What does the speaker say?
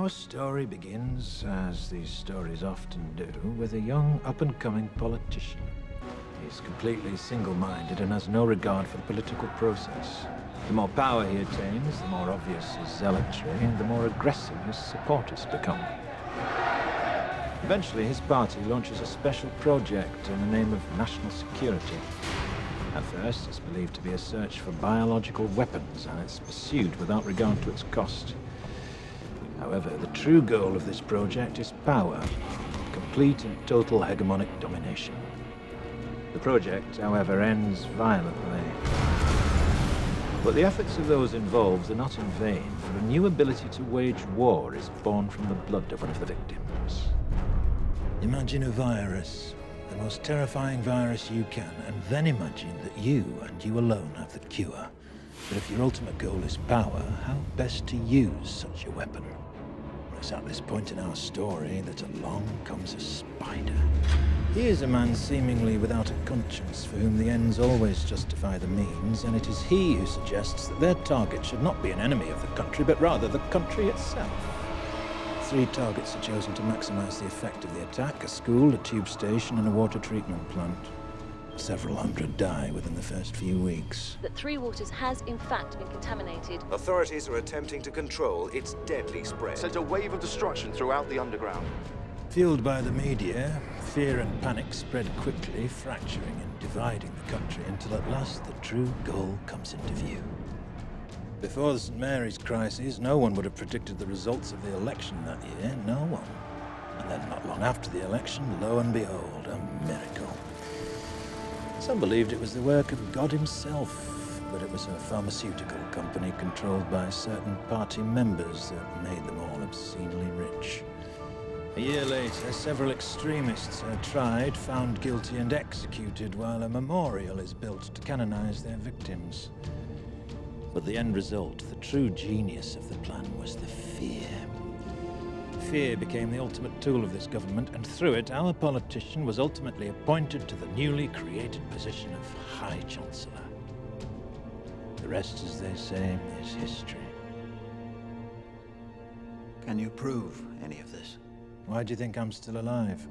Our story begins, as these stories often do, with a young, up-and-coming politician. He's completely single-minded and has no regard for the political process. The more power he attains, the more obvious his zealotry, and the more aggressive his supporters become. Eventually, his party launches a special project in the name of national security. At first, it's believed to be a search for biological weapons, and it's pursued without regard to its cost. However, the true goal of this project is power, complete and total hegemonic domination. The project, however, ends violently. But the efforts of those involved are not in vain, for a new ability to wage war is born from the blood of one of the victims. Imagine a virus, the most terrifying virus you can, and then imagine that you, and you alone, have the cure. But if your ultimate goal is power, how best to use such a weapon? It's at this point in our story that along comes a spider. He is a man seemingly without a conscience, for whom the ends always justify the means, and it is he who suggests that their target should not be an enemy of the country, but rather the country itself. 3 targets are chosen to maximize the effect of the attack: a school, a tube station, and a water treatment plant. Several hundred die within the first few weeks. That Three Waters has, in fact, been contaminated. Authorities are attempting to control its deadly spread. Sent a wave of destruction throughout the underground. Fueled by the media, fear and panic spread quickly, fracturing and dividing the country until at last the true goal comes into view. Before the St. Mary's crisis, no one would have predicted the results of the election that year, no one. And then not long after the election, lo and behold, a miracle. Some believed it was the work of God himself, but it was a pharmaceutical company controlled by certain party members that made them all obscenely rich. A year later, several extremists are tried, found guilty, and executed, while a memorial is built to canonize their victims. But the end result, the true genius of the plan, was the fear. Fear became the ultimate tool of this government, and through it, our politician was ultimately appointed to the newly created position of High Chancellor. The rest, as they say, is history. Can you prove any of this? Why do you think I'm still alive?